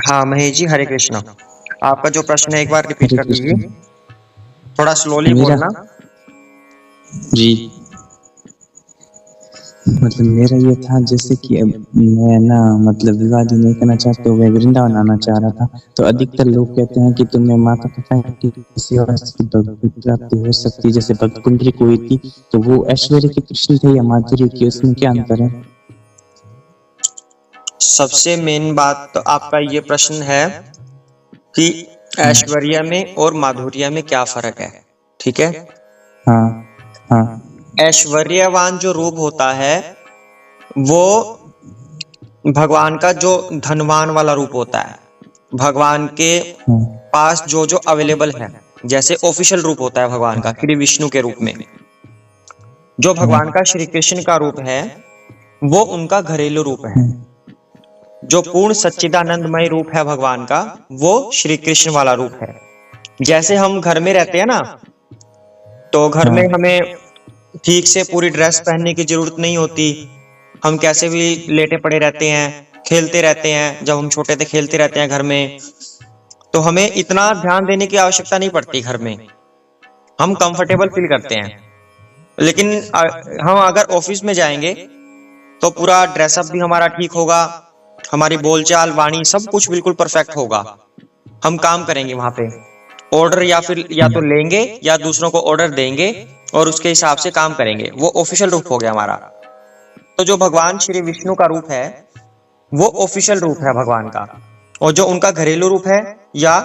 हाँ महेश जी, हरे कृष्णा। आपका जो प्रश्न है एक बार रिपीट हरे कर कृष्ण। दीजिए, थोड़ा स्लोली मेरा बोलना। जी मतलब मेरा ये था, जैसे कि अब मैं ना मतलब विवाह नहीं करना चाहता, तो मैं वृंदावन आना चाह रहा था। तो अधिकतर लोग कहते हैं कि तुम्हें माता पिता की सेवा से भक्ति प्राप्ति हो सकती है, जैसे भक्त कुंडली को हुई थी। तो वो ऐश्वर्य के कृष्ण थे या माधुर्य के, उसमें क्या अंतर है? सबसे मेन बात तो आपका ये प्रश्न है कि ऐश्वर्या में और माधुर्य में क्या फर्क है। ठीक है। हाँ हाँ ऐश्वर्यवान जो रूप होता है वो भगवान का जो धनवान वाला रूप होता है, भगवान के हाँ पास जो जो अवेलेबल है। जैसे ऑफिशियल रूप होता है भगवान का श्री विष्णु के रूप में, जो भगवान का श्री कृष्ण का रूप है वो उनका घरेलू रूप है। जो पूर्ण सच्चिदानंदमय रूप है भगवान का, वो श्री कृष्ण वाला रूप है। जैसे हम घर में रहते हैं ना, तो घर में हमें ठीक से पूरी ड्रेस पहनने की जरूरत नहीं होती। हम कैसे भी लेटे पड़े रहते हैं, खेलते रहते हैं। जब हम छोटे थे खेलते रहते हैं घर में, तो हमें इतना ध्यान देने की आवश्यकता नहीं पड़ती। घर में हम कंफर्टेबल फील करते हैं। लेकिन हम अगर ऑफिस में जाएंगे तो पूरा ड्रेसअप भी हमारा ठीक होगा, हमारी बोलचाल वाणी सब कुछ बिल्कुल परफेक्ट होगा। हम काम करेंगे वहां पे, ऑर्डर या फिर या तो लेंगे या दूसरों को ऑर्डर देंगे और उसके हिसाब से काम करेंगे। वो ऑफिशियल रूप हो गया हमारा। तो जो भगवान श्री विष्णु का रूप है वो ऑफिशियल रूप है भगवान का, और जो उनका घरेलू रूप है या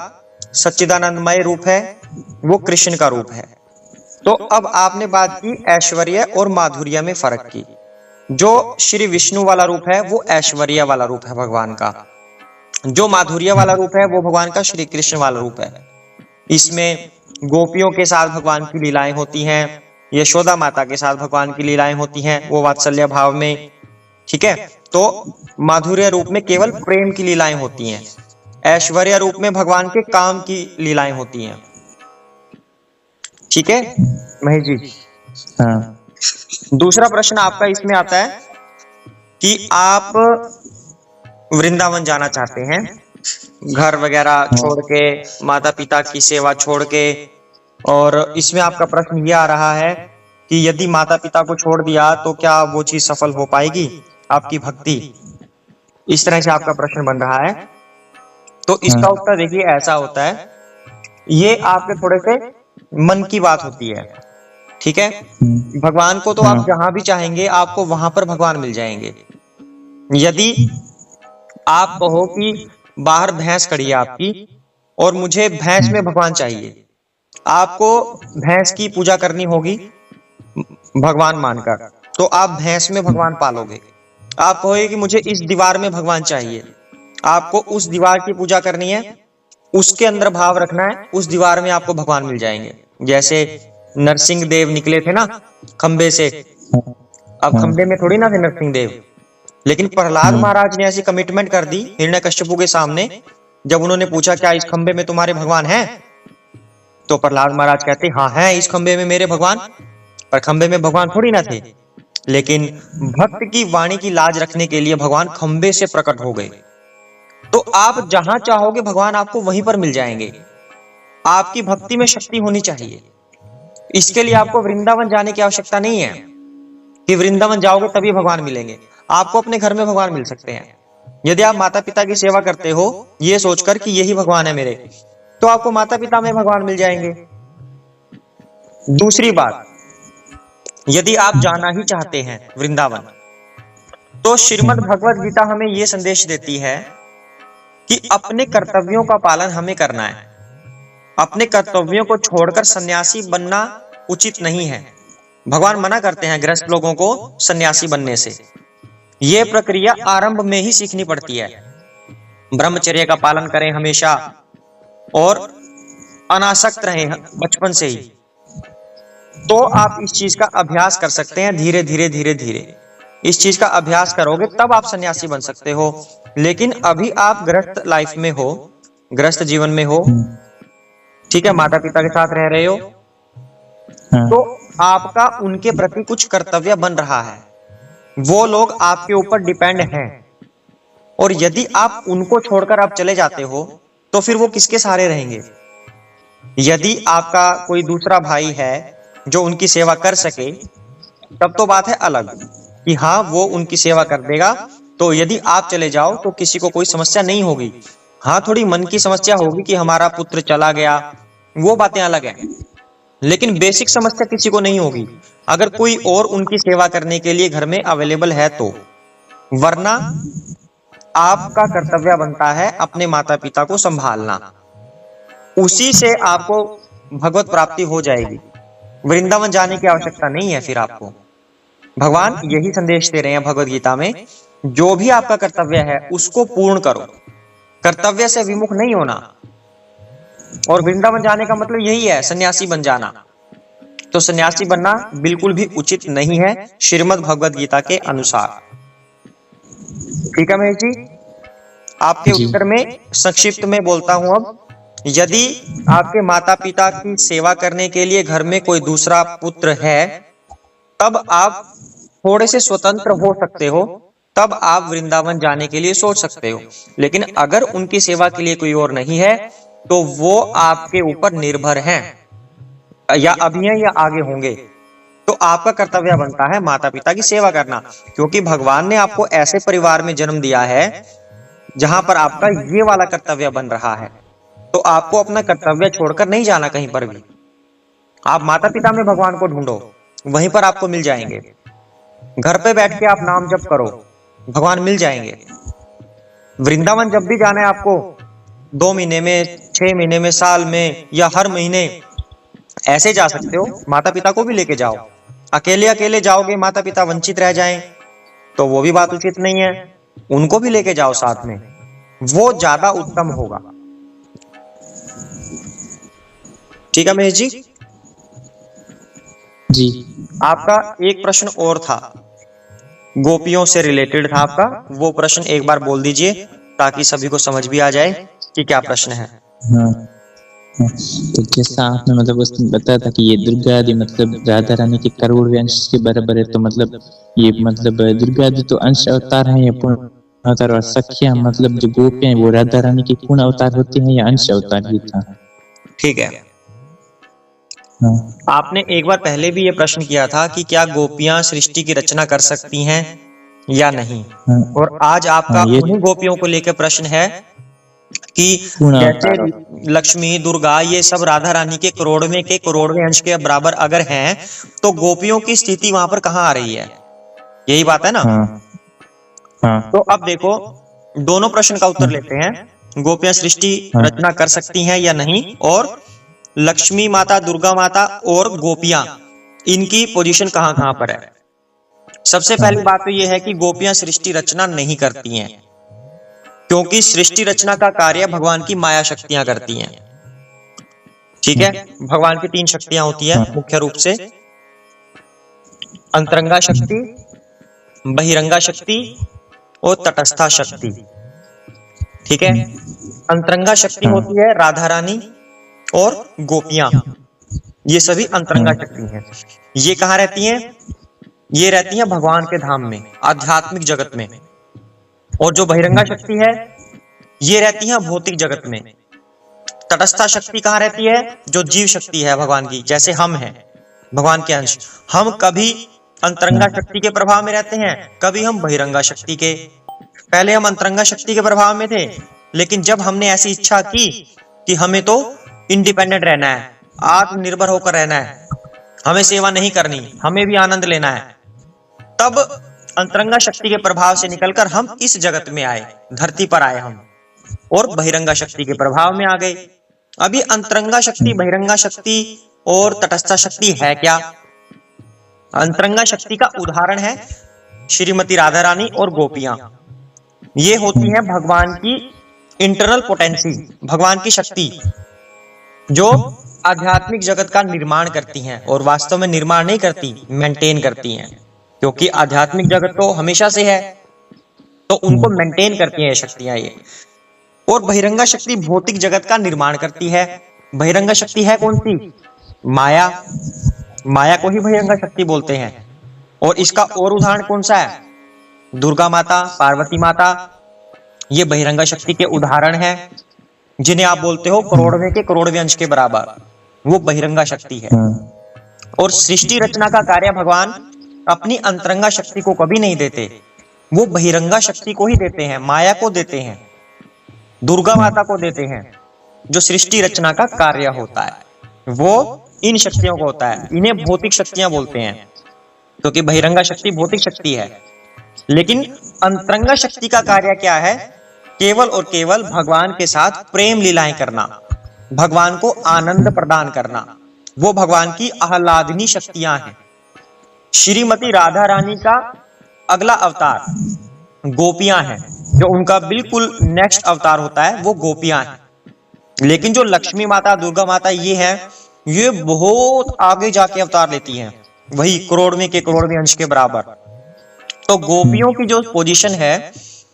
सच्चिदानंदमय रूप है वो कृष्ण का रूप है। तो अब आपने बात की ऐश्वर्य और माधुर्य में फर्क की। जो श्री विष्णु वाला रूप है वो ऐश्वर्य वाला रूप है भगवान का। जो माधुर्य वाला रूप है वो भगवान का श्री कृष्ण वाला रूप है। इसमें गोपियों के साथ भगवान की लीलाएं होती हैं, यशोदा माता के साथ भगवान की लीलाएं होती हैं, वो वात्सल्य भाव में। ठीक है। तो माधुर्य रूप में केवल प्रेम की लीलाएं होती हैं, ऐश्वर्य रूप में भगवान के काम की लीलाएं होती हैं। ठीक है महेश जी। हाँ दूसरा प्रश्न आपका इसमें आता है कि आप वृंदावन जाना चाहते हैं, घर वगैरह छोड़ के, माता पिता की सेवा छोड़ के। और इसमें आपका प्रश्न ये आ रहा है कि यदि माता पिता को छोड़ दिया तो क्या वो चीज सफल हो पाएगी, आपकी भक्ति। इस तरह से आपका प्रश्न बन रहा है। तो इसका उत्तर देखिए ऐसा होता है, ये आपके थोड़े से मन की बात होती है। ठीक है। भगवान को तो आप जहां भी चाहेंगे आपको वहां पर भगवान मिल जाएंगे। यदि आप कहो कि बाहर भैंस खड़ी है आपकी और मुझे भैंस में भगवान चाहिए, आपको भैंस की पूजा करनी होगी भगवान मानकर, तो आप भैंस में भगवान पालोगे। आप कहोगे कि मुझे इस दीवार में भगवान चाहिए, आपको उस दीवार की पूजा करनी है, उसके अंदर भाव रखना है, उस दीवार में आपको भगवान मिल जाएंगे। जैसे नरसिंह देव निकले थे ना खंबे से, अब खंबे में थोड़ी ना थे नरसिंह देव, लेकिन प्रहलाद महाराज ने ऐसी कमिटमेंट कर दी हिरण्यकश्यपु के सामने। जब उन्होंने पूछा क्या इस खंबे में तुम्हारे भगवान हैं, तो प्रहलाद महाराज कहते हाँ हैं इस खंबे में मेरे भगवान। पर खंबे में भगवान थोड़ी ना थे, लेकिन भक्त की वाणी की लाज रखने के लिए भगवान खंबे से प्रकट हो गए। तो आप जहां चाहोगे भगवान आपको वहीं पर मिल जाएंगे। आपकी भक्ति में शक्ति होनी चाहिए। इसके लिए आपको वृंदावन जाने की आवश्यकता नहीं है कि वृंदावन जाओगे तभी भगवान मिलेंगे। आपको अपने घर में भगवान मिल सकते हैं। यदि आप माता पिता की सेवा करते हो ये सोचकर कि यही भगवान है मेरे, तो आपको माता पिता में भगवान मिल जाएंगे। दूसरी बात, यदि आप जाना ही चाहते हैं वृंदावन, तो श्रीमद् भगवद गीता हमें यह संदेश देती है कि अपने कर्तव्यों का पालन हमें करना है। अपने कर्तव्यों को छोड़कर सन्यासी बनना उचित नहीं है। भगवान मना करते हैं गृहस्थ लोगों को सन्यासी बनने से। यह प्रक्रिया आरंभ में ही सीखनी पड़ती है। ब्रह्मचर्य का पालन करें हमेशा और अनासक्त रहें बचपन से ही, तो आप इस चीज का अभ्यास कर सकते हैं। धीरे धीरे धीरे धीरे इस चीज का अभ्यास करोगे तब आप सन्यासी बन सकते हो। लेकिन अभी आप गृहस्थ लाइफ में हो, गृहस्थ जीवन में हो, ठीक है, माता पिता के साथ रह रहे हो, तो आपका उनके प्रति कुछ कर्तव्य बन रहा है। वो लोग आपके ऊपर डिपेंड हैं और यदि आप उनको छोड़कर आप चले जाते हो तो फिर वो किसके सहारे रहेंगे? यदि आपका कोई दूसरा भाई है जो उनकी सेवा कर सके, तब तो बात है अलग कि हाँ वो उनकी सेवा कर देगा, तो यदि आप चले जाओ तो किसी को कोई समस्या नहीं होगी। हाँ, थोड़ी मन की समस्या होगी कि हमारा पुत्र चला गया, वो बातें अलग हैं, लेकिन बेसिक समस्या किसी को नहीं होगी अगर कोई और उनकी सेवा करने के लिए घर में अवेलेबल है तो। वरना आपका कर्तव्य बनता है अपने माता पिता को संभालना, उसी से आपको भगवत प्राप्ति हो जाएगी। वृंदावन जाने की आवश्यकता नहीं है फिर आपको। भगवान यही संदेश दे रहे हैं भगवत गीता में, जो भी आपका कर्तव्य है उसको पूर्ण करो, कर्तव्य से विमुख नहीं होना। और वृंदावन जाने का मतलब यही है, सन्यासी बन जाना। तो सन्यासी बनना बिल्कुल भी उचित नहीं है श्रीमद् भगवत गीता के अनुसार। ठीक है महेश जी, आपके जी। उत्तर में संक्षिप्त में बोलता हूं अब। यदि आपके माता पिता की सेवा करने के लिए घर में कोई दूसरा पुत्र है, तब आप थोड़े से स्वतंत्र हो सकते हो, तब आप वृंदावन जाने के लिए सोच सकते हो। लेकिन अगर उनकी सेवा के लिए कोई और नहीं है तो वो आपके ऊपर निर्भर हैं, या अभी हैं या आगे होंगे। तो आपका कर्तव्य बनता है माता पिता की सेवा करना, क्योंकि भगवान ने आपको ऐसे परिवार में जन्म दिया है जहां पर आपका ये वाला कर्तव्य बन रहा है। तो आपको अपना कर्तव्य छोड़कर नहीं जाना कहीं पर भी। आप माता पिता में भगवान को ढूंढो, वहीं पर आपको मिल जाएंगे। घर पे बैठ के आप नाम जप करो, भगवान मिल जाएंगे। वृंदावन जब भी जाना है आपको, 2 महीने में, 6 महीने में, साल में या हर महीने ऐसे जा सकते हो। माता पिता को भी लेके जाओ। अकेले अकेले जाओगे, माता पिता वंचित रह जाएं तो वो भी बात उचित नहीं है। उनको भी लेके जाओ साथ में, वो ज्यादा उत्तम होगा। ठीक है महेश जी। जी। आपका एक प्रश्न और था, गोपियों से रिलेटेड था आपका, वो प्रश्न एक बार बोल दीजिए ताकि सभी को समझ भी आ जाए कि क्या प्रश्न है। हाँ, तो जैसा आपने मतलब उसने बताया था कि ये दुर्गा आदि मतलब राधा रानी के करोड़वें अंश के बराबर है, तो मतलब ये मतलब दुर्गा आदि तो अंश अवतार हैं या पूर्ण अवतार, और सखियां मतलब जो गोपियां हैं वो राधा रानी के पूर्ण अवतार होते हैं या अंश अवतार ही था? ठीक है, हाँ। आपने एक बार पहले भी ये प्रश्न किया था कि क्या गोपियां सृष्टि की रचना कर सकती हैं या नहीं, हाँ। और आज आपका हाँ, ये उन्हीं गोपियों को लेकर प्रश्न है कि पूर्ण जैसे अवतार। लक्ष्मी, दुर्गा, ये सब राधा रानी के करोड़वें अंश के बराबर अगर हैं, तो गोपियों की स्थिति वहां पर कहाँ आ रही है? यही बात है ना। हाँ। हाँ। तो अब देखो, दोनों प्रश्न का उत्तर लेते हैं। गोपियां सृष्टि हाँ। रचना कर सकती हैं या नहीं, और लक्ष्मी माता, दुर्गा माता और गोपियां, इनकी पोजीशन कहां कहां पर है। सबसे पहली बात तो यह है कि गोपियां सृष्टि रचना नहीं करती हैं, क्योंकि सृष्टि रचना का कार्य भगवान की माया शक्तियां करती हैं। ठीक है, भगवान की 3 शक्तियां होती है मुख्य रूप से, अंतरंगा शक्ति, बहिरंगा शक्ति और तटस्था शक्ति। ठीक है, अंतरंगा शक्ति होती है राधा रानी और गोपियां, ये सभी अंतरंगा शक्ति हैं। ये कहाँ रहती हैं? ये रहती हैं भगवान के धाम में, आध्यात्मिक जगत में। और जो बहिरंगा शक्ति है, ये रहती है भौतिक जगत में। तटस्था शक्ति कहाँ रहती है? जो जीव शक्ति है भगवान की, जैसे हम हैं भगवान के अंश, हम कभी अंतरंगा शक्ति के प्रभाव में रहते हैं, कभी हम बहिरंगा शक्ति के। पहले हम अंतरंगा शक्ति के प्रभाव में थे, लेकिन जब हमने ऐसी इच्छा की कि हमें तो इंडिपेंडेंट रहना है, आत्मनिर्भर होकर रहना है, हमें सेवा नहीं करनी, हमें भी आनंद लेना है, तब अंतरंगा शक्ति के प्रभाव से निकलकर हम इस जगत में आए, धरती पर आए हम, और बहिरंगा शक्ति के प्रभाव में आ गए। अभी अंतरंगा शक्ति, बहिरंगा शक्ति और तटस्थ शक्ति है क्या? अंतरंगा शक्ति का उदाहरण है श्रीमती राधा रानी और गोपियां। ये होती है भगवान की इंटरनल पोटेंसी, भगवान की शक्ति, जो आध्यात्मिक जगत का निर्माण करती हैं, और वास्तव में निर्माण नहीं करती, मेंटेन करती हैं, क्योंकि आध्यात्मिक जगत तो हमेशा से है, तो उनको मेंटेन करती हैं ये शक्तियां ये। और बहिरंगा शक्ति भौतिक जगत का निर्माण करती है। बहिरंगा शक्ति है कौन सी? माया। माया को ही बहिरंगा शक्ति बोलते हैं। और इसका और उदाहरण कौन सा है? दुर्गा माता, पार्वती माता, ये बहिरंगा शक्ति के उदाहरण हैं, जिन्हें आप बोलते हो करोड़वें के करोड़वें अंश के बराबर, वो बहिरंगा शक्ति है। और सृष्टि रचना का कार्य भगवान अपनी अंतरंगा शक्ति को कभी नहीं देते, वो बहिरंगा शक्ति को ही देते हैं, माया को देते हैं, दुर्गा माता को देते हैं। जो सृष्टि रचना का कार्य होता है वो इन शक्तियों को होता है। इन्हें भौतिक शक्तियां बोलते हैं, क्योंकि बहिरंगा शक्ति भौतिक शक्ति है। लेकिन अंतरंगा शक्ति का कार्य क्या है? केवल और केवल भगवान के साथ प्रेम लीलाएं करना, भगवान को आनंद प्रदान करना, वो भगवान की आह्लादनी शक्तियां हैं। श्रीमती राधा रानी का अगला अवतार गोपियां हैं, जो उनका बिल्कुल नेक्स्ट अवतार होता है वो गोपियां हैं। लेकिन जो लक्ष्मी माता, दुर्गा माता ये है, ये बहुत आगे जाके अवतार लेती हैं, वही करोड़वें के करोड़वें अंश के बराबर। तो गोपियों की जो पोजीशन है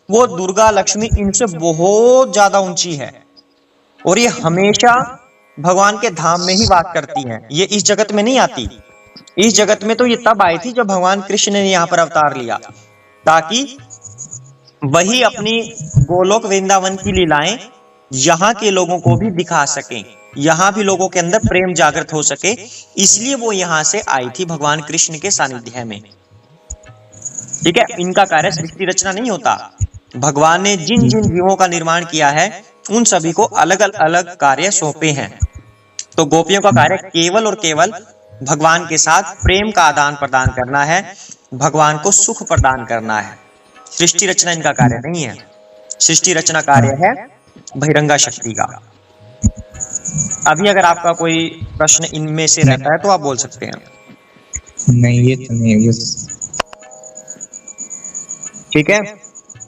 वो दुर्गा लक्ष्मी इनसे बहुत ज्यादा ऊंची है, और ये हमेशा भगवान के धाम में ही वास करती हैं। ये इस जगत में नहीं आती। इस जगत में तो ये तब आई थी जब भगवान कृष्ण ने यहाँ पर अवतार लिया, ताकि वही अपनी गोलोक वृंदावन की लीलाएं यहाँ के लोगों को भी दिखा सकें, यहाँ भी लोगों के अंदर प्रेम जागृत हो सके। इसलिए वो यहाँ से आई थी भगवान कृष्ण के सानिध्य में। ठीक है, इनका कार्य सृष्टि रचना नहीं होता। भगवान ने जिन जिन जीवों का निर्माण किया है उन सभी को अलग अलग कार्य सौंपे हैं। तो गोपियों का कार्य केवल और केवल भगवान के साथ प्रेम का आदान प्रदान करना है, भगवान को सुख प्रदान करना है। सृष्टि रचना इनका कार्य नहीं है। सृष्टि रचना कार्य है बहिरंगा शक्ति का। अभी अगर आपका कोई प्रश्न इनमें से रहता है तो आप बोल सकते हैं। नहीं, ये तो नहीं, बस ठीक है।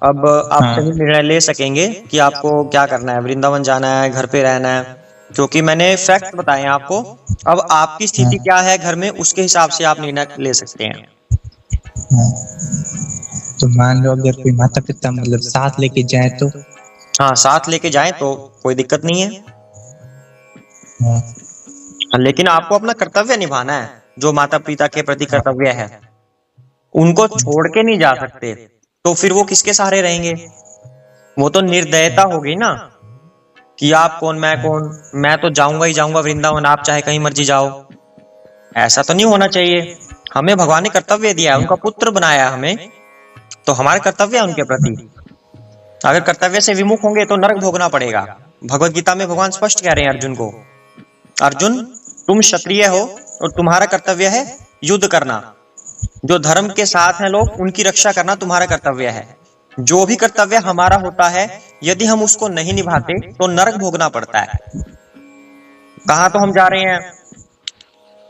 अब आप सही निर्णय ले सकेंगे कि आपको क्या करना है, वृंदावन जाना है, घर पे रहना है, क्योंकि मैंने फैक्ट बताए हैं आपको। अब आपकी स्थिति क्या है घर में, उसके हिसाब से आप निर्णय ले सकते हैं। तो मान लो अगर कोई माता पिता मतलब साथ लेके जाए तो? हाँ, साथ लेके जाए तो कोई दिक्कत नहीं है। लेकिन आपको अपना कर्तव्य निभाना है, जो माता पिता के प्रति कर्तव्य है, उनको छोड़ के नहीं जा सकते। तो फिर वो किसके सहारे रहेंगे? वो तो निर्दयता होगी ना, कि आप कौन मैं कौन, मैं तो जाऊंगा ही जाऊंगा वृंदावन, आप चाहे कहीं मर्जी जाओ। ऐसा तो नहीं होना चाहिए। हमें भगवान ने कर्तव्य दिया है, उनका पुत्र बनाया हमें, तो हमारे कर्तव्य है उनके प्रति। अगर कर्तव्य से विमुख होंगे तो नरक भोगना पड़ेगा। भगवत गीता में भगवान स्पष्ट कह रहे हैं अर्जुन को, अर्जुन तुम क्षत्रिय हो और तुम्हारा कर्तव्य है युद्ध करना। जो धर्म के साथ हैं लोग, उनकी रक्षा करना तुम्हारा कर्तव्य है। जो भी कर्तव्य हमारा होता है, यदि हम उसको नहीं निभाते तो नरक भोगना पड़ता है। कहाँ तो हम जा रहे हैं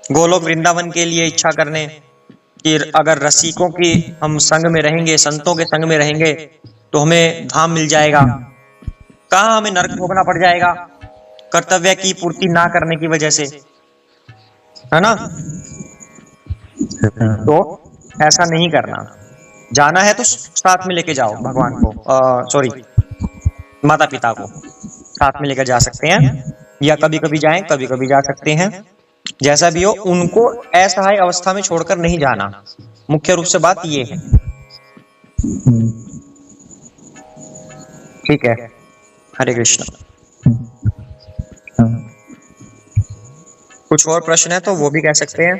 गोलोक वृंदावन के लिए इच्छा करने, कि अगर रसिकों की हम संग में रहेंगे, संतों के संग में रहेंगे तो हमें धाम मिल जाएगा। कहाँ हमें नरक भोगना पड़ जाएगा कर्तव्य की पूर्ति ना करने की वजह से, है ना। तो ऐसा नहीं करना। जाना है तो साथ में लेके जाओ भगवान को, सॉरी माता पिता को साथ में लेकर जा सकते हैं, या कभी कभी जाएं, कभी कभी जा सकते हैं। जैसा भी हो, उनको असहाय अवस्था में छोड़कर नहीं जाना। मुख्य रूप से बात ये है। ठीक है, हरे कृष्ण। कुछ और प्रश्न है तो वो भी कह सकते हैं,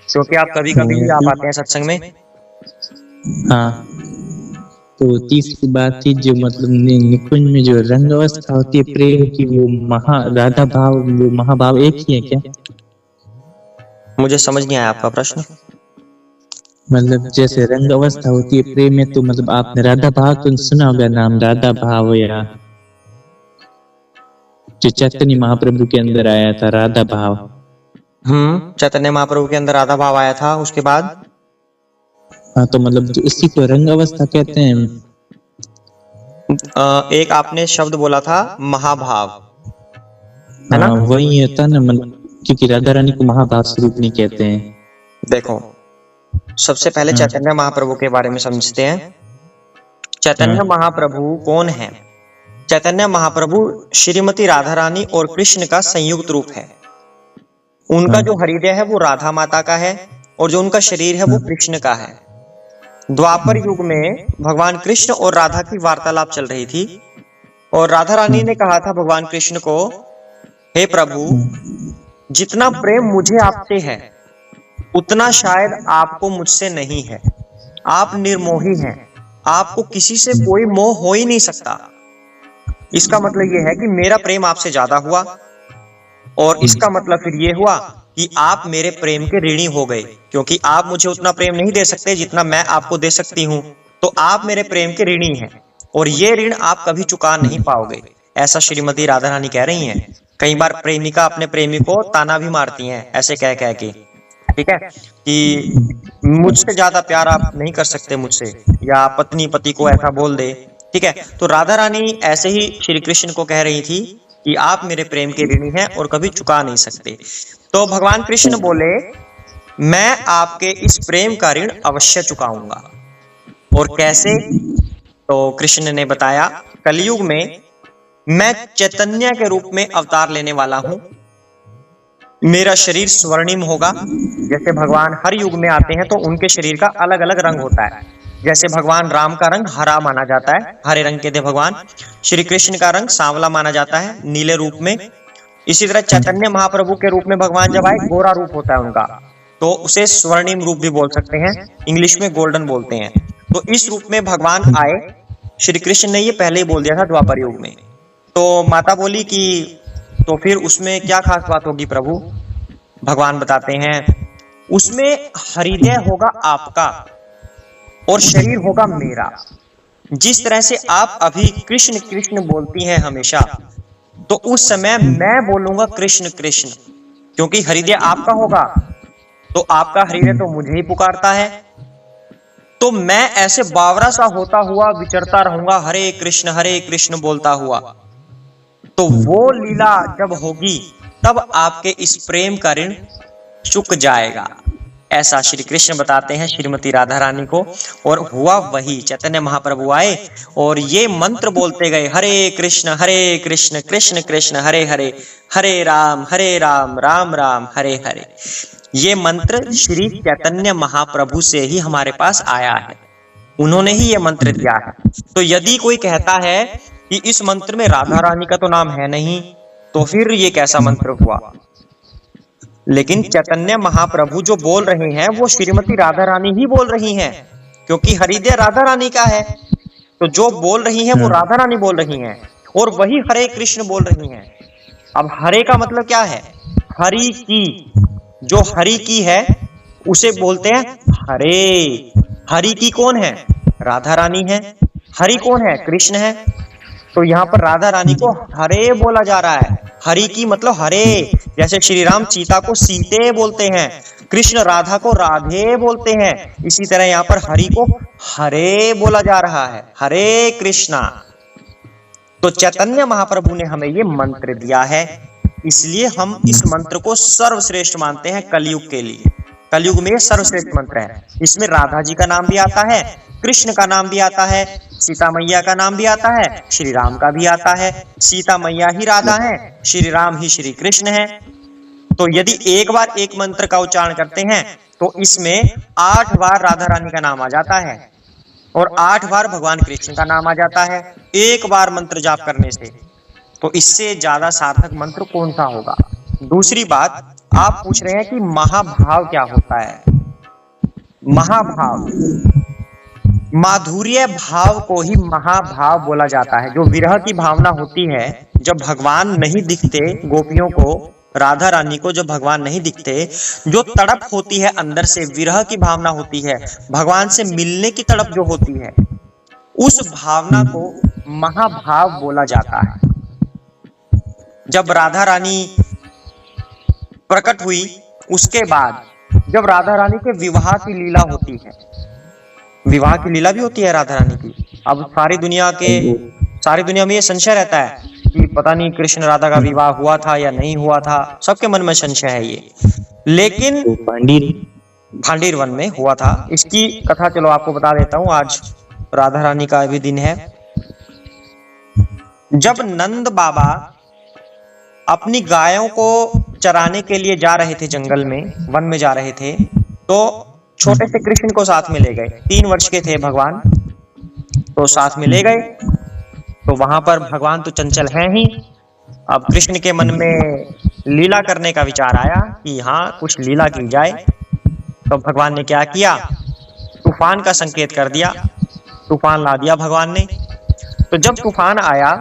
क्योंकि आप कभी कभी ही आ पाते हैं सत्संग में। हाँ, तो तीसरी बात थी जो मतलब निकुंज में जो रंग अवस्था होती है प्रेम की, वो राधा भाव, वो महाभाव एक ही है क्या? मुझे समझ नहीं आया आपका प्रश्न। मतलब जैसे रंग अवस्था होती है प्रेम में, तो मतलब आपने राधा भाव तो सुना होगा नाम, राधा भाव, या जो चैतन्य महाप्रभु के अंदर आया था राधा भाव। चैतन्य महाप्रभु के अंदर राधा भाव आया था, उसके बाद हाँ, तो मतलब जो इसी को रंग अवस्था कहते हैं। एक आपने शब्द बोला था महाभाव, है ना? वही होता ना, मतलब क्योंकि राधा रानी को महाभाव स्वरूप नहीं कहते हैं। देखो, सबसे पहले चैतन्य महाप्रभु के बारे में समझते हैं। चैतन्य महाप्रभु कौन है? चैतन्य महाप्रभु श्रीमती राधा रानी और कृष्ण का संयुक्त रूप है। उनका जो हृदय है वो राधा माता का है, और जो उनका शरीर है वो कृष्ण का है। द्वापर युग में भगवान कृष्ण और राधा की वार्तालाप चल रही थी और राधा रानी ने कहा था भगवान कृष्ण को, हे प्रभु, जितना प्रेम मुझे आपसे है उतना शायद आपको मुझसे नहीं है। आप निर्मोही हैं, आपको किसी से कोई मोह हो ही नहीं सकता। इसका मतलब यह है कि मेरा प्रेम आपसे ज्यादा हुआ और इसका मतलब फिर ये हुआ कि आप मेरे प्रेम के ऋणी हो गए, क्योंकि आप मुझे उतना प्रेम नहीं दे सकते जितना मैं आपको दे सकती हूँ, तो आप मेरे प्रेम के ऋणी हैं और ये ऋण आप कभी चुका नहीं पाओगे। ऐसा श्रीमती राधा रानी कह रही हैं। कई बार प्रेमिका अपने प्रेमी को ताना भी मारती हैं ऐसे कह कह के, ठीक है, कि मुझसे ज्यादा प्यार आप नहीं कर सकते मुझसे, या पत्नी पति को ऐसा बोल दे, ठीक है। तो राधा रानी ऐसे ही श्री कृष्ण को कह रही थी कि आप मेरे प्रेम के ऋणी हैं और कभी चुका नहीं सकते। तो भगवान कृष्ण बोले, मैं आपके इस प्रेम का ऋण अवश्य चुकाऊंगा। और कैसे? तो कृष्ण ने बताया, कलयुग में मैं चैतन्य के रूप में अवतार लेने वाला हूं। मेरा शरीर स्वर्णिम होगा। जैसे भगवान हर युग में आते हैं तो उनके शरीर का अलग अलग रंग होता है। जैसे भगवान राम का रंग हरा माना जाता है, हरे रंग के थे भगवान। श्री कृष्ण का रंग सांवला माना जाता है, नीले रूप में। इसी तरह चैतन्य महाप्रभु के रूप में भगवान जब आए, गोरा रूप होता है उनका, तो उसे स्वर्णिम रूप भी बोल सकते हैं, इंग्लिश में गोल्डन बोलते हैं। तो इस रूप में भगवान आए। श्री कृष्ण ने ये पहले ही बोल दिया था द्वापर युग में। तो माता बोली कि तो फिर उसमें क्या खास बात होगी प्रभु? भगवान बताते हैं, उसमें हृदय होगा आपका और शरीर होगा मेरा। जिस तरह से आप अभी कृष्ण कृष्ण बोलती हैं हमेशा, तो उस समय मैं बोलूंगा कृष्ण कृष्ण, क्योंकि हृदय आपका होगा। तो आपका हृदय तो मुझे ही पुकारता है, तो मैं ऐसे बावरा सा होता हुआ विचरता रहूंगा हरे कृष्ण बोलता हुआ। तो वो लीला जब होगी तब आपके इस प्रेम का ऋण चुक जाएगा। ऐसा श्री कृष्ण बताते हैं श्रीमती राधा रानी को। और हुआ वही। चैतन्य महाप्रभु आए और ये मंत्र बोलते गए, हरे कृष्ण कृष्ण कृष्ण हरे हरे, हरे राम राम राम हरे हरे। ये मंत्र श्री चैतन्य महाप्रभु से ही हमारे पास आया है, उन्होंने ही ये मंत्र दिया है। तो यदि कोई कहता है कि इस मंत्र में राधा रानी का तो नाम है नहीं, तो फिर ये कैसा मंत्र हुआ? लेकिन चैतन्य महाप्रभु जो बोल रहे हैं वो श्रीमती राधा रानी ही बोल रही हैं, क्योंकि हृदय राधा रानी का है। तो जो बोल रही हैं वो राधा रानी बोल रही हैं और वही हरे कृष्ण बोल रही हैं। अब हरे का मतलब क्या है? हरि की, जो हरि की है उसे बोलते हैं हरे। हरि की कौन है? राधा रानी है। हरि कौन है? कृष्ण है। तो यहाँ पर राधा रानी को हरे बोला जा रहा है। हरि की मतलब हरे। जैसे श्री राम सीता को सीते बोलते हैं, कृष्ण राधा को राधे बोलते हैं, इसी तरह यहाँ पर हरि को हरे बोला जा रहा है, हरे कृष्णा। तो चैतन्य महाप्रभु ने हमें ये मंत्र दिया है, इसलिए हम इस मंत्र को सर्वश्रेष्ठ मानते हैं कलयुग के लिए। कलयुग में सर्वश्रेष्ठ मंत्र है। इसमें राधा जी का नाम भी आता है, कृष्ण का नाम भी आता है, सीता मैया का नाम भी आता है, श्री राम का भी आता है। सीता मैया ही राधा है, श्री राम ही श्री कृष्ण है। तो यदि एक बार एक मंत्र का उच्चारण करते हैं तो इसमें 8 बार राधा रानी का नाम आ जाता है और 8 बार भगवान कृष्ण का नाम आ जाता है एक बार मंत्र जाप करने से। तो इससे ज्यादा सार्थक मंत्र कौन सा होगा? दूसरी बात, आप पूछ रहे हैं कि महाभाव क्या होता है? महाभाव, माधुर्य भाव को ही महाभाव बोला जाता है। जो विरह की भावना होती है, जब भगवान नहीं दिखते गोपियों को, राधा रानी को जब भगवान नहीं दिखते, जो तड़प होती है अंदर से, विरह की भावना होती है, भगवान से मिलने की तड़प जो होती है, उस भावना को महाभाव बोला जाता है। जब राधा रानी प्रकट हुई, उसके बाद जब राधा रानी के विवाह की लीला होती है, विवाह की लीला भी होती है राधा रानी की। अब सारी दुनिया में ये संशय रहता है कि पता नहीं कृष्ण राधा का विवाह हुआ था या नहीं हुआ था, सबके मन में संशय है ये। लेकिन भांडीर वन में हुआ था। इसकी कथा चलो आपको बता देता हूँ, आज राधा रानी का भी दिन है। जब नंद बाबा अपनी गायों को चराने के लिए जा रहे थे, जंगल में, वन में जा रहे थे, तो छोटे से कृष्ण को साथ में ले गए। 3 वर्ष के थे भगवान, तो साथ में ले गए। तो वहां पर भगवान तो चंचल हैं ही। अब कृष्ण के मन में लीला करने का विचार आया कि हाँ, कुछ लीला की जाए। तो भगवान ने क्या किया, तूफान का संकेत कर दिया, तूफान ला दिया भगवान ने। तो जब तूफान आया,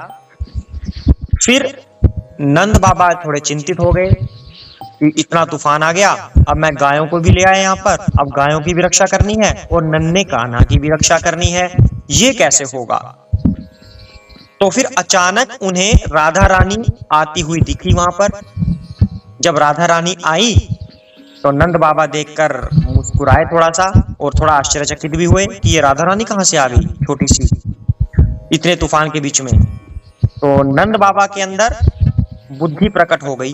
फिर नंद बाबा थोड़े चिंतित हो गए कि इतना तूफान आ गया, अब मैं गायों को भी ले आया यहाँ पर, अब गायों की भी रक्षा करनी है और नन्हे कान्हा की भी रक्षा करनी है, ये कैसे होगा। तो फिर अचानक उन्हें राधा रानी आती हुई दिखी वहां पर। जब राधा रानी आई तो नंद बाबा देखकर मुस्कुराए थोड़ा सा, और थोड़ा आश्चर्यचकित भी हुए कि ये राधा रानी कहाँ से आ गई छोटी सी इतने तूफान के बीच में। तो नंद बाबा के अंदर बुद्धि प्रकट हो गई।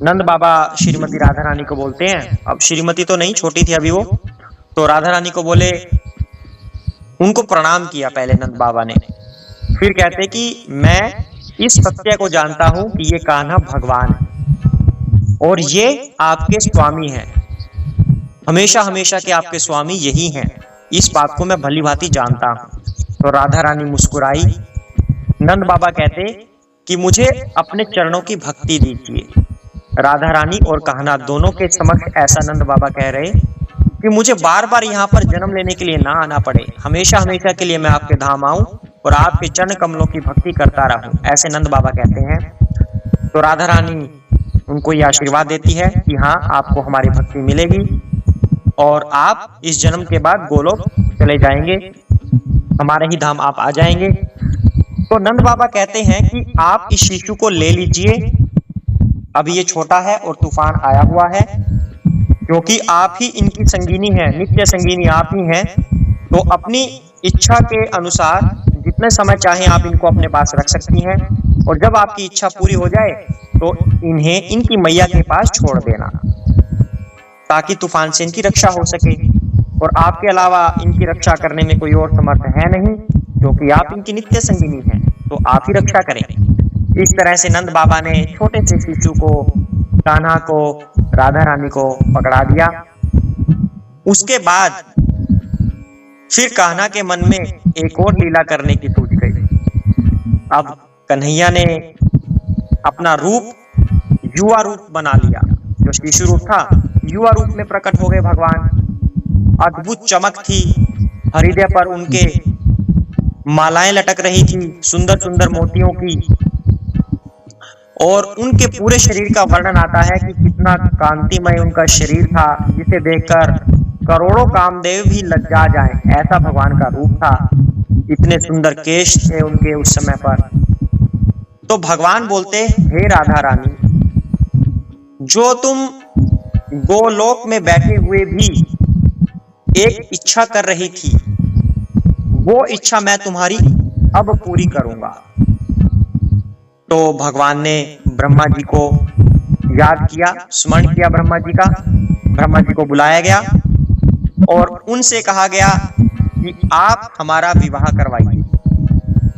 नंद बाबा श्रीमती राधा रानी को बोलते हैं, अब श्रीमती तो नहीं, छोटी थी अभी वो, तो राधा रानी को बोले, उनको प्रणाम किया पहले नंद बाबा ने। फिर कहते कि मैं इस सत्य को जानता हूं कि ये कान्हा भगवान है और ये आपके स्वामी हैं, हमेशा हमेशा के आपके स्वामी यही हैं, इस बात को मैं भली भांति जानता हूं। तो राधा रानी मुस्कुराई। नंद बाबा कहते कि मुझे अपने चरणों की भक्ति दीजिए। राधा रानी और कान्हा दोनों के समक्ष ऐसा नंद बाबा कह रहे कि मुझे बार बार यहाँ पर जन्म लेने के लिए ना आना पड़े, हमेशा हमेशा के लिए मैं आपके धाम आऊं और आपके चरण कमलों की भक्ति करता रहूं, ऐसे नंद बाबा कहते हैं। तो राधा रानी उनको यह आशीर्वाद देती है कि हाँ, आपको हमारी भक्ति मिलेगी और आप इस जन्म के बाद गोलोक चले जाएंगे, हमारे ही धाम आप आ जाएंगे। तो नंद बाबा कहते हैं कि आप इस शिशु को ले लीजिए, अभी ये छोटा है और तूफान आया हुआ है, क्योंकि आप ही इनकी संगिनी है, नित्य संगिनी आप ही हैं। तो अपनी इच्छा के अनुसार जितने समय चाहे आप इनको अपने पास रख सकती हैं, और जब आपकी इच्छा पूरी हो जाए तो इन्हें इनकी मैया के पास छोड़ देना, ताकि तूफान से इनकी रक्षा हो सके। और आपके अलावा इनकी रक्षा करने में कोई और समर्थ है नहीं, क्योंकि आप इनकी नित्य संगिनी हैं, तो आप ही रक्षा करें। इस तरह से नंद बाबा ने छोटे से शिशु को, कान्हा को, राधा रानी को पकड़ा दिया। उसके बाद फिर कान्हा के मन में एक और लीला करने की सूझ गई। अब कन्हैया ने अपना रूप युवा रूप बना लिया, जो शिशु रूप था युवा रूप में प्रकट हो गए भगवान। अद्भुत चमक थी, हृदय पर उनके मालाएं लटक रही थी सुंदर सुंदर मोतियों की, और उनके पूरे शरीर का वर्णन आता है कि कितना कांतिमय उनका शरीर था, जिसे देखकर करोड़ों कामदेव भी लज्जा जाएं, ऐसा भगवान का रूप था। इतने सुंदर केश थे उनके उस समय पर। तो भगवान बोलते, हे राधा रानी, जो तुम गोलोक में बैठे हुए भी एक इच्छा कर रही थी, वो इच्छा मैं तुम्हारी अब पूरी करूंगा। तो भगवान ने ब्रह्मा जी को याद किया, स्मरण किया ब्रह्मा जी का। ब्रह्मा जी को बुलाया गया और उनसे कहा गया कि आप हमारा विवाह करवाइए।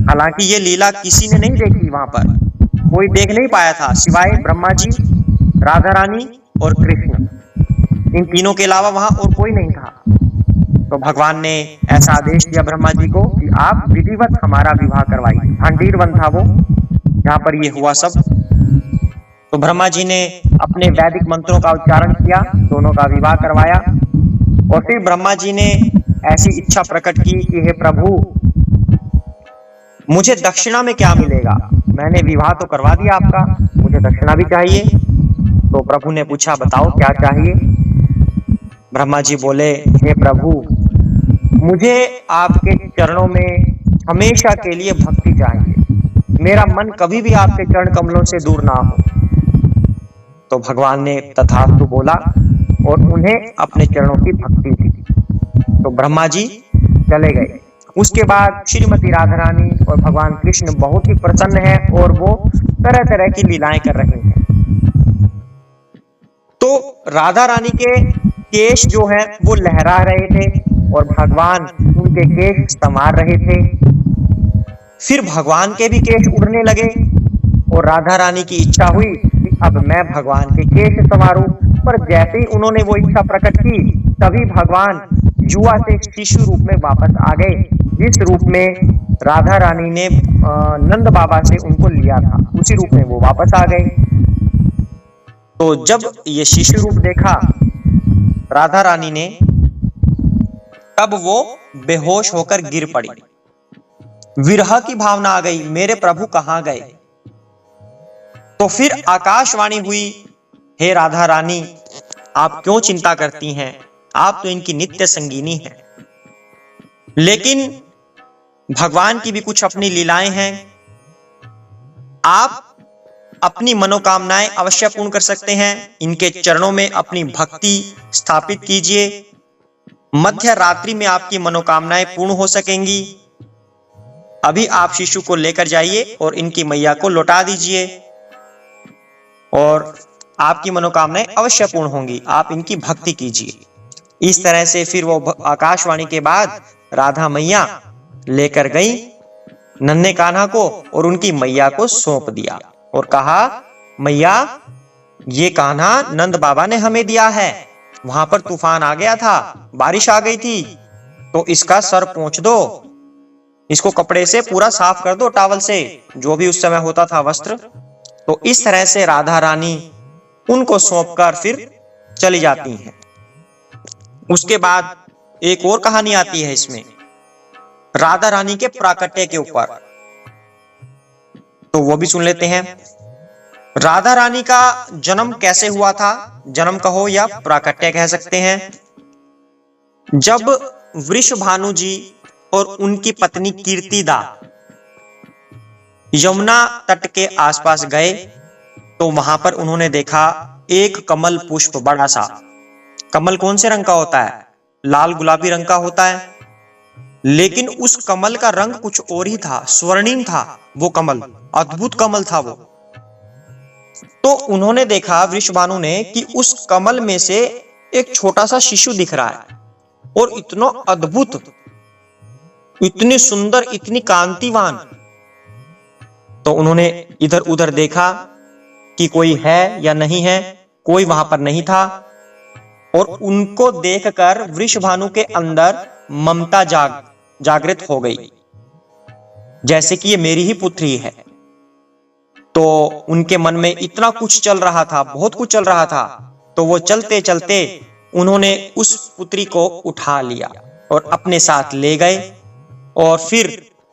हालांकि ये लीला किसी ने नहीं देखी, वहां पर कोई देख नहीं पाया था सिवाय ब्रह्मा जी, राधा रानी और कृष्ण, इन तीनों के अलावा वहां और कोई नहीं था। तो भगवान ने ऐसा आदेश दिया ब्रह्मा जी को कि आप विधिवत हमारा विवाह करवाइए। भांडीर वन था वो, जहां पर ये हुआ सब। तो ब्रह्मा जी ने अपने वैदिक मंत्रों का उच्चारण किया, दोनों का विवाह करवाया। और फिर ब्रह्मा जी ने ऐसी इच्छा प्रकट की कि हे प्रभु, मुझे दक्षिणा में क्या मिलेगा? मैंने विवाह तो करवा दिया आपका, मुझे दक्षिणा भी चाहिए। तो प्रभु ने पूछा, बताओ क्या चाहिए? ब्रह्मा जी बोले, हे प्रभु, मुझे आपके चरणों में हमेशा के लिए भक्ति चाहिए, मेरा मन कभी भी आपके चरण कमलों से दूर ना हो। तो भगवान ने तथास्तु बोला और उन्हें अपने चरणों की भक्ति दी। तो ब्रह्मा जी चले गए। उसके बाद श्रीमती राधा रानी और भगवान कृष्ण बहुत ही प्रसन्न हैं और वो तरह तरह की लीलाएं कर रहे हैं। तो राधा रानी के केश जो है वो लहरा रहे थे और भगवान उनके केश संवार रहे थे। फिर भगवान के भी केश उड़ने लगे और राधा रानी की इच्छा हुई कि अब मैं भगवान के केश संवारूं, पर जैसे ही उन्होंने वो इच्छा प्रकट की, तभी भगवान जुआ से शिशु रूप में वापस आ गए, जिस रूप में राधा रानी ने नंद बाबा से उनको लिया था, उसी रूप में वो वापस आ गए। तो जब ये शिशु रूप देखा राधा रानी ने, तब वो बेहोश होकर गिर पड़ी। विरह की भावना आ गई, मेरे प्रभु कहां गए। तो फिर आकाशवाणी हुई, हे राधा रानी, आप क्यों चिंता करती हैं, आप तो इनकी नित्य संगिनी हैं। लेकिन भगवान की भी कुछ अपनी लीलाएं हैं। आप अपनी मनोकामनाएं अवश्य पूर्ण कर सकते हैं, इनके चरणों में अपनी भक्ति स्थापित कीजिए, मध्य रात्रि में आपकी मनोकामनाएं पूर्ण हो सकेंगी। अभी आप शिशु को लेकर जाइए और इनकी मैया को लौटा दीजिए और आपकी मनोकामनाएं अवश्य पूर्ण होंगी, आप इनकी भक्ति कीजिए। इस तरह से फिर वो आकाशवाणी के बाद राधा मैया लेकर गई नन्हे कान्हा को और उनकी मैया को सौंप दिया और कहा, मैया ये कान्हा नंद बाबा ने हमें दिया है, वहां पर तूफान आ गया था, बारिश आ गई थी, तो इसका सर पोंछ दो, इसको कपड़े से पूरा साफ कर दो, टॉवल से, जो भी उस समय होता था वस्त्र। तो इस तरह से राधा रानी उनको सौंपकर फिर चली जाती हैं। उसके बाद एक और कहानी आती है इसमें, राधा रानी के प्राकट्य के ऊपर, तो वो भी सुन लेते हैं। राधा रानी का जन्म कैसे हुआ था, जन्म कहो या प्राकट्य कह सकते हैं। जब वृषभानु जी और उनकी पत्नी कीर्तिदा यमुना तट के आसपास गए, तो वहां पर उन्होंने देखा एक कमल पुष्प, बड़ा सा कमल। कौन से रंग का होता है? लाल गुलाबी रंग का होता है, लेकिन उस कमल का रंग कुछ और ही था, स्वर्णिम था वो कमल, अद्भुत कमल था वो। तो उन्होंने देखा वृषभानु ने कि उस कमल में से एक छोटा सा शिशु दिख रहा है और इतना अद्भुत, इतनी सुंदर, इतनी कांतिवान। तो उन्होंने इधर उधर देखा कि कोई है या नहीं है, कोई वहां पर नहीं था। और उनको देखकर वृषभानु के अंदर ममता जागृत हो गई, जैसे कि ये मेरी ही पुत्री है। तो उनके मन में इतना कुछ चल रहा था, बहुत कुछ चल रहा था। तो वो चलते चलते उन्होंने उस पुत्री को उठा लिया और अपने साथ ले गए और फिर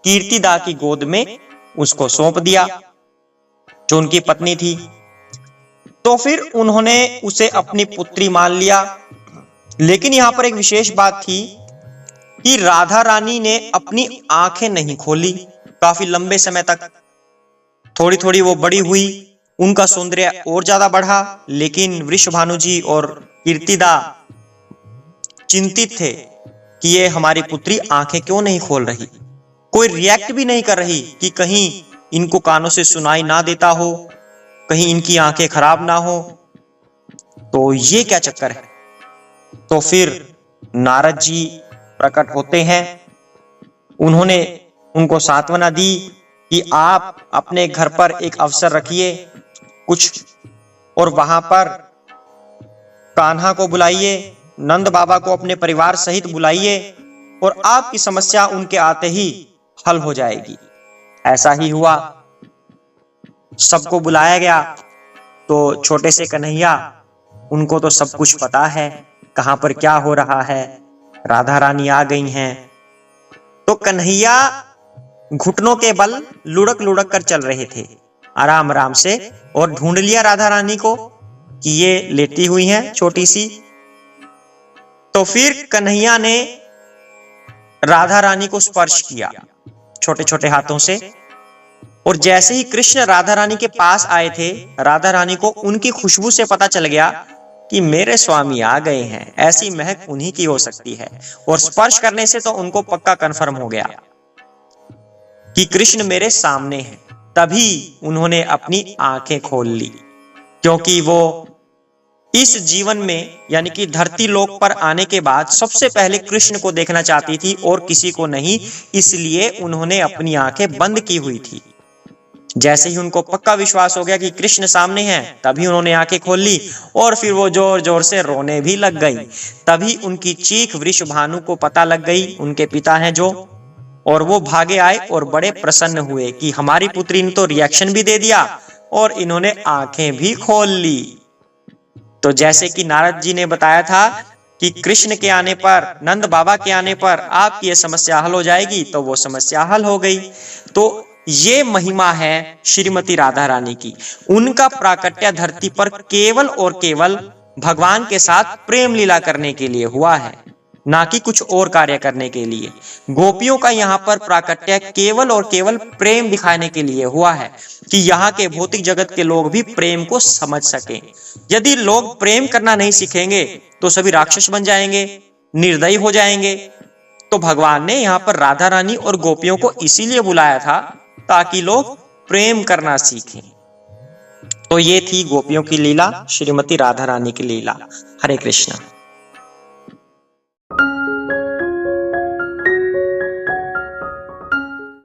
कीर्तिदा की गोद में उसको सौंप दिया, जो उनकी पत्नी थी। तो फिर उन्होंने उसे अपनी पुत्री मान लिया। लेकिन यहां पर एक विशेष बात थी कि राधा रानी ने अपनी आंखें नहीं खोली काफी लंबे समय तक। थोड़ी थोड़ी वो बड़ी हुई, उनका सौंदर्य और ज्यादा बढ़ा, लेकिन वृषभानु जी और कीर्तिदा चिंतित थे कि ये हमारी पुत्री आंखें क्यों नहीं खोल रही, कोई रिएक्ट भी नहीं कर रही कि कहीं इनको कानों से सुनाई ना देता हो, कहीं इनकी आंखें खराब ना हो, तो ये क्या चक्कर है। तो फिर नारद जी प्रकट होते हैं, उन्होंने उनको सांत्वना दी कि आप अपने घर पर एक अवसर रखिए कुछ, और वहां पर कान्हा को बुलाइए, नंद बाबा को अपने परिवार सहित बुलाइए और आपकी समस्या उनके आते ही हल हो जाएगी। ऐसा ही हुआ, सबको बुलाया गया। तो छोटे से कन्हैया, उनको तो सब कुछ पता है कहां पर क्या हो रहा है, राधा रानी आ गई हैं। तो कन्हैया घुटनों के बल लुढ़क लुढ़क कर चल रहे थे आराम आराम से, और ढूंढ लिया राधा रानी को कि ये लेटी हुई हैं छोटी सी। तो फिर कन्हैया ने राधा रानी को स्पर्श किया छोटे छोटे हाथों से, और जैसे ही कृष्ण राधा रानी के पास आए थे, राधा रानी को उनकी खुशबू से पता चल गया कि मेरे स्वामी आ गए हैं, ऐसी महक उन्हीं की हो सकती है। और स्पर्श करने से तो उनको पक्का कंफर्म हो गया कि कृष्ण मेरे सामने हैं। तभी उन्होंने अपनी आंखें खोल ली, क्योंकि वो इस जीवन में यानी कि धरती लोक पर आने के बाद सबसे पहले कृष्ण को देखना चाहती थी और किसी को नहीं, इसलिए उन्होंने अपनी आंखें बंद की हुई थी। जैसे ही उनको पक्का विश्वास हो गया कि कृष्ण सामने हैं, तभी उन्होंने आंखें खोल ली और फिर वो जोर जोर से रोने भी लग गई। तभी उनकी चीख वृषभानु को पता लग गई, उनके पिता हैं जो, और वो भागे आए और बड़े प्रसन्न हुए कि हमारी पुत्री ने तो रिएक्शन भी दे दिया और इन्होंने आंखें भी खोल ली। तो जैसे कि नारद जी ने बताया था कि कृष्ण के आने पर, नंद बाबा के आने पर आपकी ये समस्या हल हो जाएगी, तो वो समस्या हल हो गई। तो ये महिमा है श्रीमती राधा रानी की। उनका प्राकट्य धरती पर केवल और केवल भगवान के साथ प्रेम लीला करने के लिए हुआ है, ना कि कुछ और कार्य करने के लिए। गोपियों का यहाँ पर प्राकट्य केवल और केवल प्रेम दिखाने के लिए हुआ है कि यहाँ के भौतिक जगत के लोग भी प्रेम को समझ सकें। यदि लोग प्रेम करना नहीं सीखेंगे तो सभी राक्षस बन जाएंगे, निर्दयी हो जाएंगे। तो भगवान ने यहाँ पर राधा रानी और गोपियों को इसीलिए बुलाया था ताकि लोग प्रेम करना सीखें। तो ये थी गोपियों की लीला, श्रीमती राधा रानी की लीला। हरे कृष्ण।